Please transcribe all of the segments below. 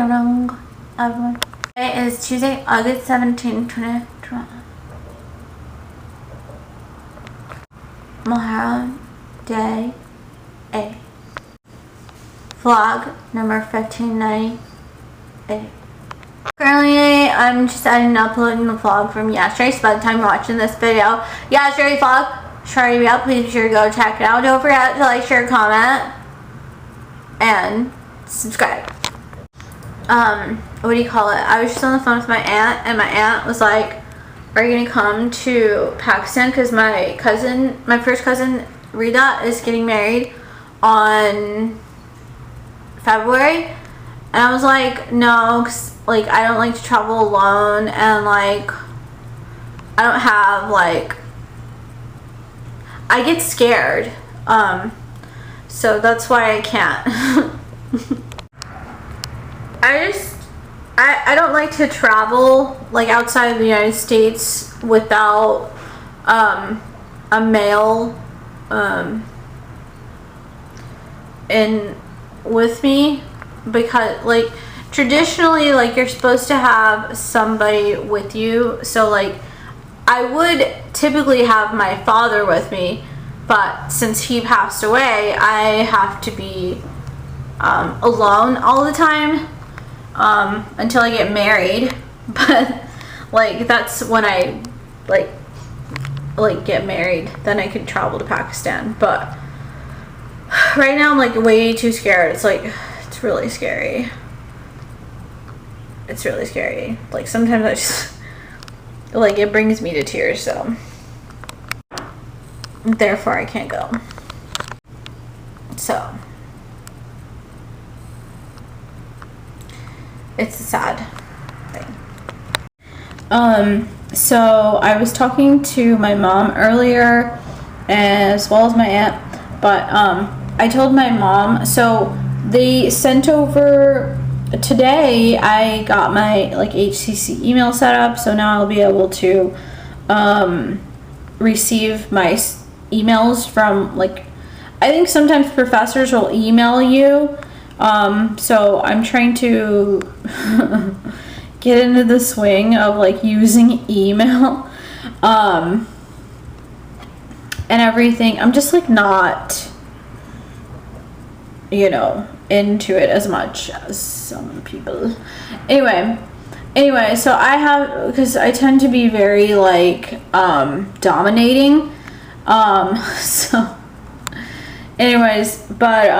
wrong, everyone. Today is Tuesday, August 17, 2020. Muharram Day 8. Vlog number 1598. Currently, I'm just editing and uploading the vlog from yesterday, so by the time you're watching this video, yesterday's vlog should already be up. Please be sure to go check it out. Don't forget to like, share, comment, and subscribe. What do you call it? I was just on the phone with my aunt, and my aunt was like, are you gonna come to Pakistan? Because my first cousin, Rita, is getting married on February. And I was like, no, cause, like, I don't like to travel alone, and, like, I don't have, like, I get scared, so that's why I can't. I don't like to travel, like, outside of the United States without, a male, with me, because, like, traditionally, like, you're supposed to have somebody with you. So, like, I would typically have my father with me, but since he passed away, I have to be alone all the time until I get married. But, like, that's when I like get married, then I could travel to Pakistan. But right now I'm, like, way too scared. It's like, it's really scary. It's really scary. Like, sometimes I just, like, it brings me to tears, so therefore I can't go. So it's a sad thing. So I was talking to my mom earlier, as well as my aunt, but I told my mom, so they sent over today. I got my, like, HCC email set up, so now I'll be able to receive my emails from, like, I think sometimes professors will email you, so I'm trying to get into the swing of, like, using email and everything. I'm just, like, not, you know, into it as much as some people. Anyway, so I have, because I tend to be very, like, dominating, so anyways, but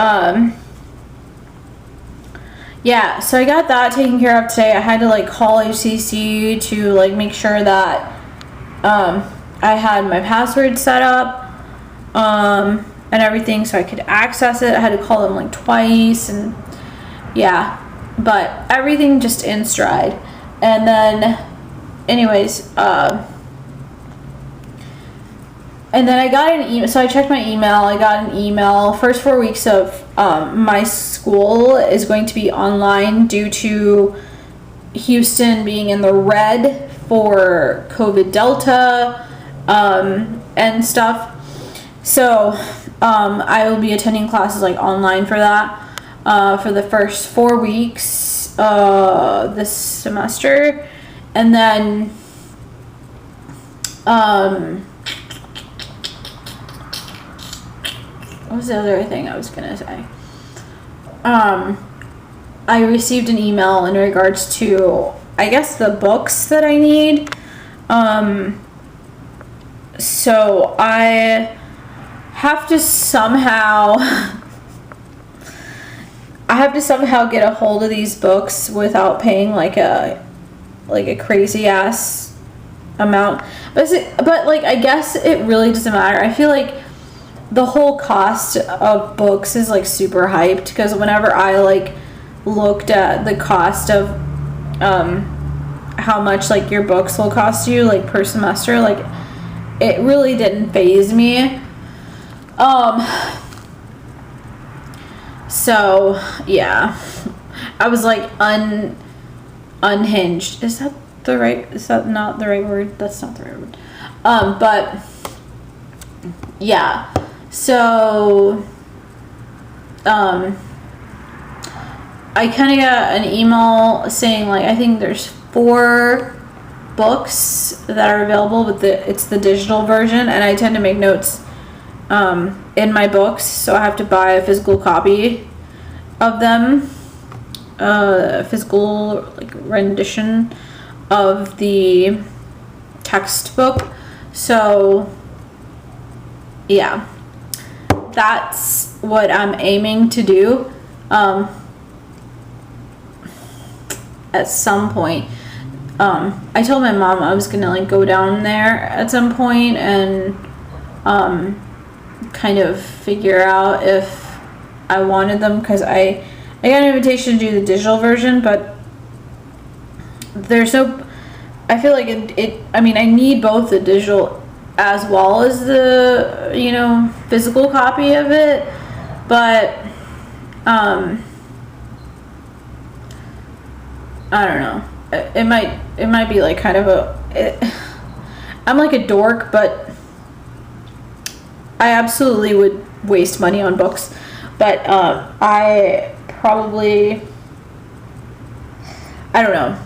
yeah, so I got that taken care of today. I had to, like, call HCC to, like, make sure that I had my password set up and everything so I could access it. I had to call them, like, twice, and yeah, but everything just in stride. And then anyways, and then I got an email, so I checked my email. I got an email. First 4 weeks of my school is going to be online due to Houston being in the red for COVID Delta and stuff. So I will be attending classes, like, online for that for the first 4 weeks this semester. And then what was the other thing I was gonna say? I received an email in regards to, I guess, the books that I need. So I have to somehow get a hold of these books without paying, like, a crazy ass amount. But like, I guess it really doesn't matter. I feel like the whole cost of books is, like, super hyped, because whenever I, like, looked at the cost of how much, like, your books will cost you, like, per semester, like, it really didn't faze me. So yeah, I was, like, unhinged. Is that not the right word? That's not the right word. But yeah, so I kind of got an email saying like I think there's 4 books that are available, but it's the digital version, and I tend to make notes in my books, so I have to buy a physical copy of them, a physical like rendition of the textbook. So yeah, that's what I'm aiming to do at some point. I told my mom I was gonna like go down there at some point and kind of figure out if I wanted them, because I got an invitation to do the digital version, but there's no, I feel like I mean, I need both the digital as well as the, you know, physical copy of it, but I don't know. It might be like kind of I'm like a dork, but I absolutely would waste money on books. But I don't know.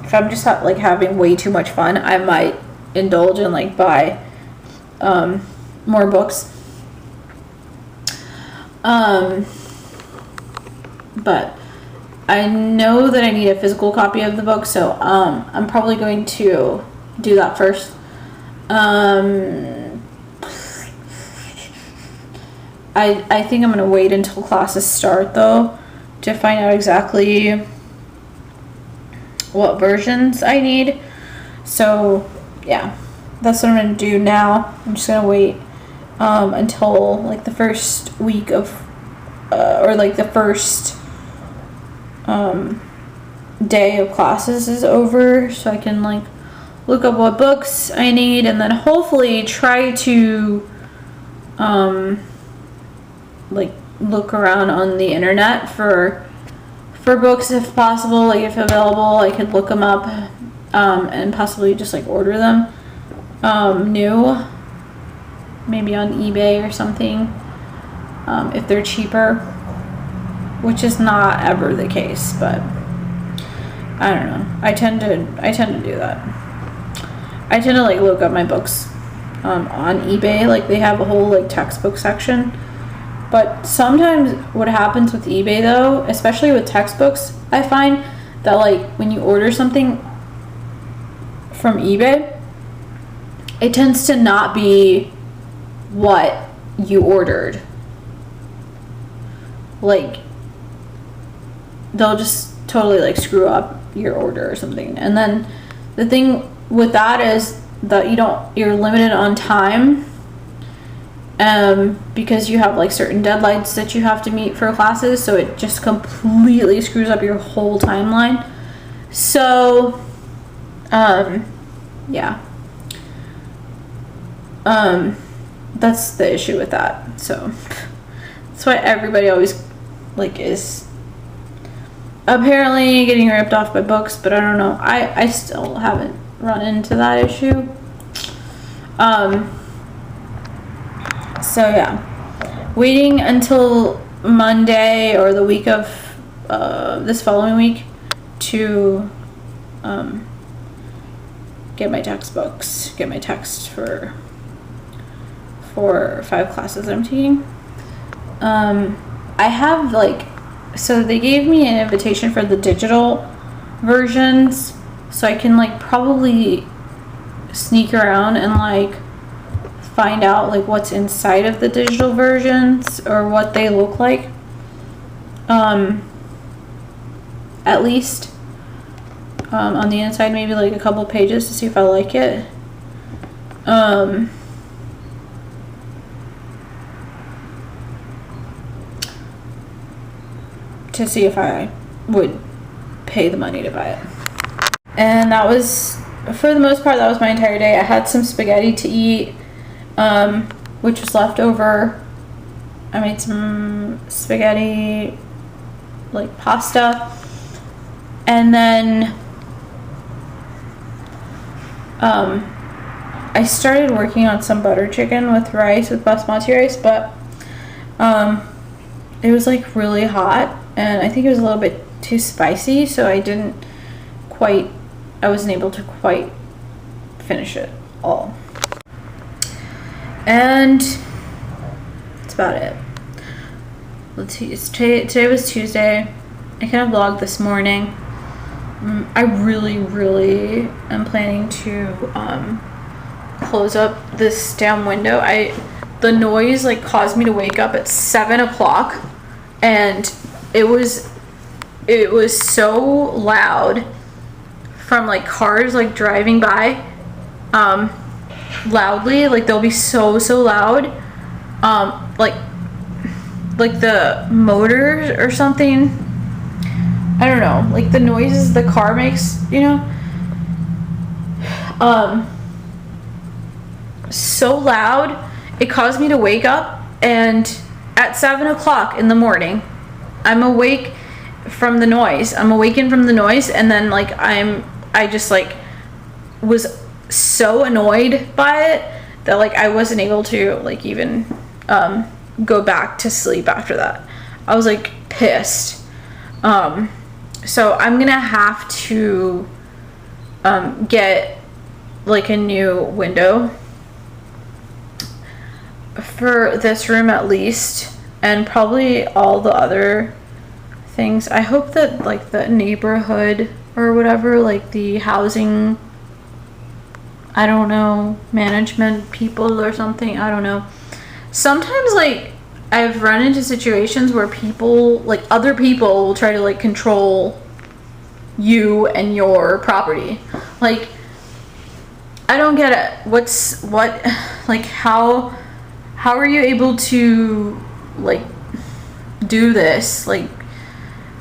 If I'm just like having way too much fun, I might indulge and like buy more books. But I know that I need a physical copy of the book, so I'm probably going to do that first. I think I'm going to wait until classes start, though, to find out exactly what versions I need. So, yeah, that's what I'm going to do now. I'm just going to wait until, like, the first week of, or, like, the first day of classes is over, so I can, like, look up what books I need, and then hopefully try to like look around on the internet for books if possible. Like if available, I could look them up and possibly just like order them new, maybe on eBay or something, if they're cheaper, which is not ever the case, but I don't know. I tend to do that. I tend to like look up my books on eBay. Like they have a whole like textbook section. But sometimes what happens with eBay though, especially with textbooks, I find that like when you order something from eBay, it tends to not be what you ordered. Like they'll just totally like screw up your order or something. And then the thing with that is that you're limited on time, because you have like certain deadlines that you have to meet for classes, so it just completely screws up your whole timeline. So yeah, that's the issue with that. So that's why everybody always like is apparently getting ripped off by books, but I don't know. I still haven't run into that issue. So yeah, waiting until Monday or the week of this following week to get my textbooks, get my text for 4 or 5 classes I'm taking. I have like, so they gave me an invitation for the digital versions, so I can like probably sneak around and like find out like what's inside of the digital versions or what they look like, at least on the inside, maybe like a couple pages to see if I like it. To see if I would pay the money to buy it. And that was, for the most part, that was my entire day. I had some spaghetti to eat, which was left over. I made some spaghetti, like pasta, and then I started working on some butter chicken with rice, with basmati rice, but it was like really hot, and I think it was a little bit too spicy, so I wasn't able to quite finish it all. And that's about it. Let's see, today was Tuesday. I kind of vlogged this morning. I really am planning to close up this damn window. The noise like caused me to wake up at 7 o'clock, and it was so loud from like cars like driving by loudly. Like they'll be so loud, like the motors or something. I don't know, like the noises the car makes, you know. So loud, it caused me to wake up, and at 7 o'clock in the morning, I'm awake from the noise. I'm awakened from the noise, and then like I just like was so annoyed by it that like I wasn't able to like even go back to sleep after that. I was like pissed. So I'm gonna have to get like a new window for this room at least, and probably all the other things. I hope that like the neighborhood or whatever, like the housing, I don't know, management people or something, I don't know. Sometimes like I've run into situations where people, like other people, will try to like control you and your property. Like, I don't get it. Like how are you able to like do this? Like,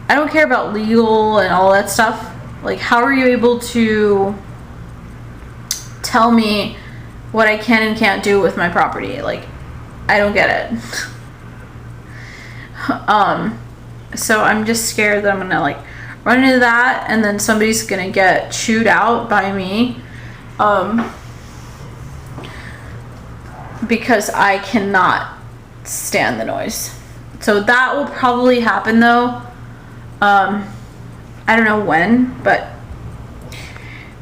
I don't care about legal and all that stuff. Like, how are you able to tell me what I can and can't do with my property? Like, I don't get it. So I'm just scared that I'm gonna like run into that, and then somebody's gonna get chewed out by me, because I cannot stand the noise. So that will probably happen though. I don't know when, but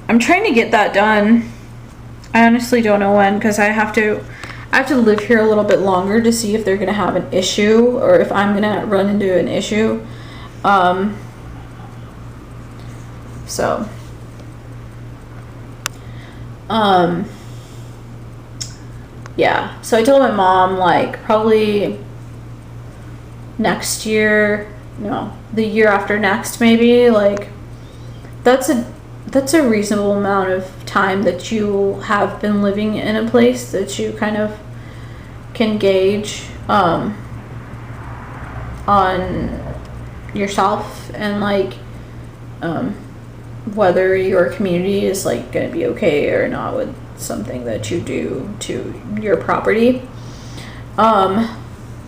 I'm trying to get that done. I honestly don't know when, because I have to live here a little bit longer to see if they're gonna have an issue, or if I'm gonna run into an issue. Yeah, so I told my mom like probably next year, no, the year after next maybe, like that's a reasonable amount of time that you have been living in a place that you kind of can gauge on yourself, and like whether your community is like gonna be okay or not with something that you do to your property.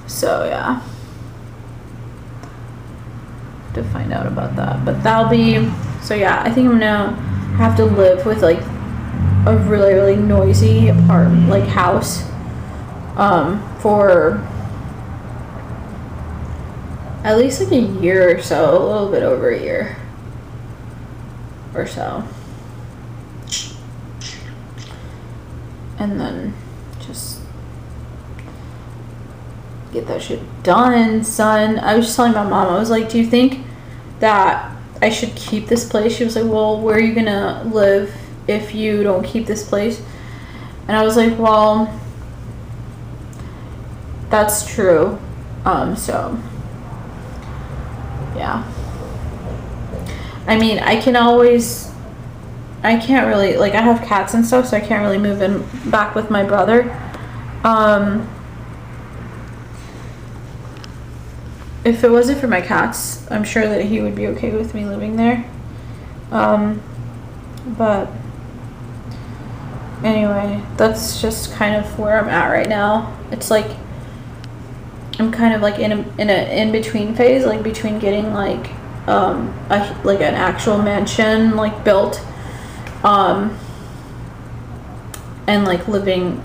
So yeah, to find out about that, but that'll be, so yeah, I think I'm gonna have to live with like a really noisy apartment, like house, for at least like a year or so, a little bit over a year or so, and then just get that shit done, son. I was just telling my mom, I was like, do you think that I should keep this place? She was like, well, where are you gonna live if you don't keep this place? And I was like, well, that's true. So yeah, I mean, I can't really, like, I have cats and stuff, so I can't really move in back with my brother. If it wasn't for my cats, I'm sure that he would be okay with me living there. But anyway, that's just kind of where I'm at right now. It's like I'm kind of like in an in-between phase, like between getting like an actual mansion like built, and like living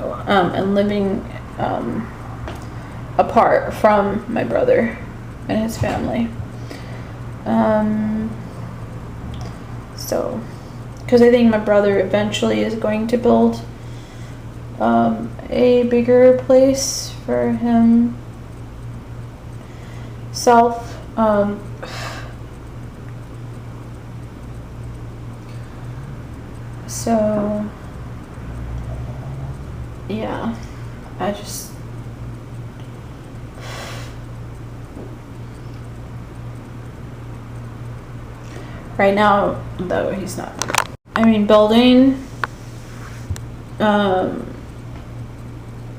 apart from my brother. and his family. So, because I think my brother eventually is going to build a bigger place for himself. So, yeah, I just. Right now, though, he's not. I mean, building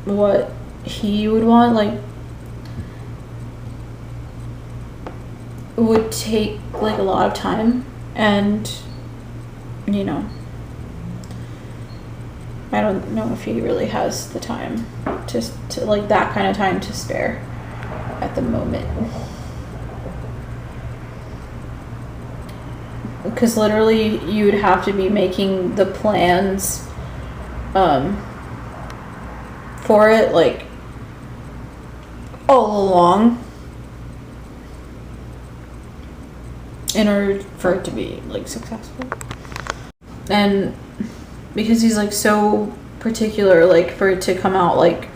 what he would want, like, would take, like, a lot of time. And, you know, I don't know if he really has the time to like, that kind of time to spare at the moment. Because literally you would have to be making the plans for it, like, all along in order for it to be, like, successful. And because he's, like, so particular, like, for it to come out like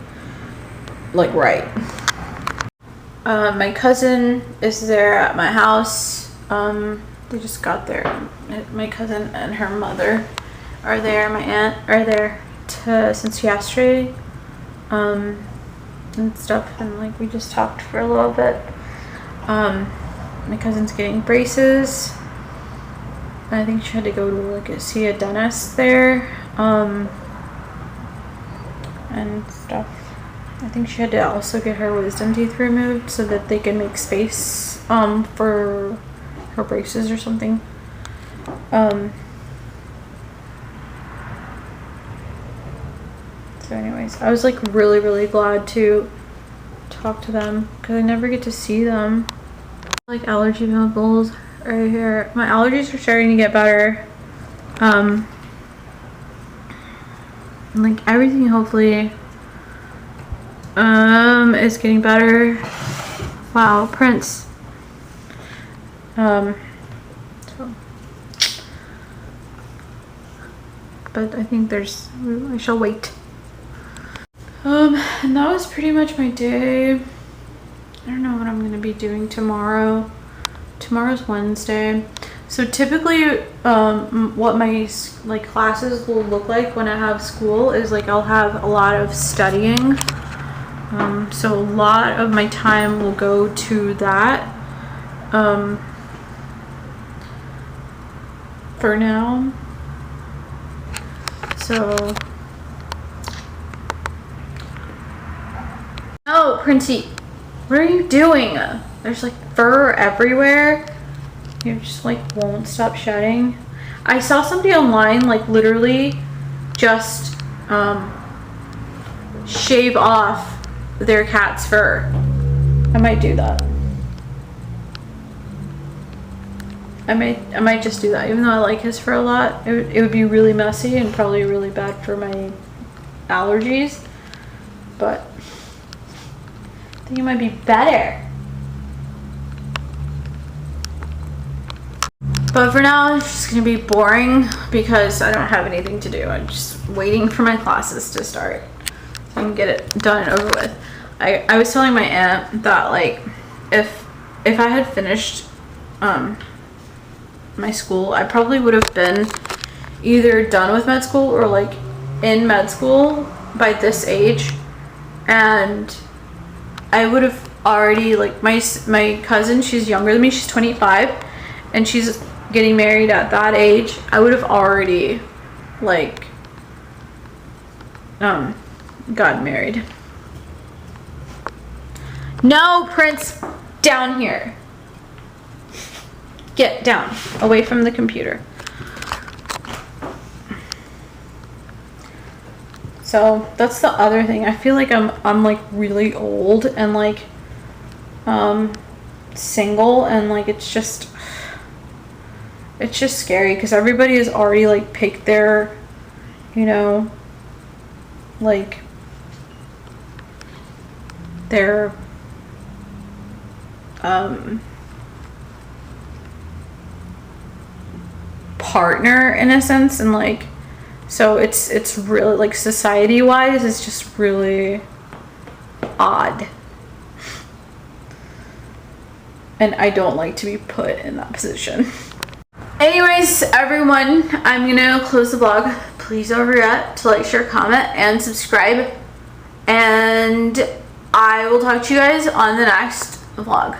right. My cousin is there at my house. They just got there. My cousin and her mother are there. My aunt are there since yesterday, and stuff. And, like, we just talked for a little bit. My cousin's getting braces. I think she had to go to, like, see a dentist there, and stuff. I think she had to also get her wisdom teeth removed so that they can make space for her braces or something. So anyways, I was, like, really glad to talk to them because I never get to see them. Like, allergy pimples right here. My allergies are starting to get better. And, like, everything hopefully is getting better. Wow, Prince. So, but I think I shall wait. And that was pretty much my day. I don't know what I'm gonna be doing tomorrow. Tomorrow's Wednesday. So typically, what my, like, classes will look like when I have school is, like, I'll have a lot of studying. So a lot of my time will go to that. For now. So. Oh, Princey, what are you doing? There's, like, fur everywhere. You just, like, won't stop shedding. I saw somebody online, like, literally just shave off their cat's fur. I might do that. I might just do that, even though I like his fur a lot. It would be really messy and probably really bad for my allergies, but I think it might be better. But for now, it's just gonna be boring because I don't have anything to do. I'm just waiting for my classes to start so I can get it done and over with. I was telling my aunt that, like, if I had finished my school, I probably would have been either done with med school or, like, in med school by this age, and I would have already, like, my cousin, she's younger than me, she's 25, and she's getting married at that age. I would have already, like, gotten married. No, Prince, down here. Get down, away from the computer. So that's the other thing. I feel like I'm like really old and, like, single, and, like, it's just scary because everybody has already, like, picked their, you know, like, their partner in a sense, and like, so it's really like society wise it's just really odd, and I don't like to be put in that position. Anyways, everyone, I'm gonna close the vlog. Please don't forget to like, share, comment, and subscribe, and I will talk to you guys on the next vlog.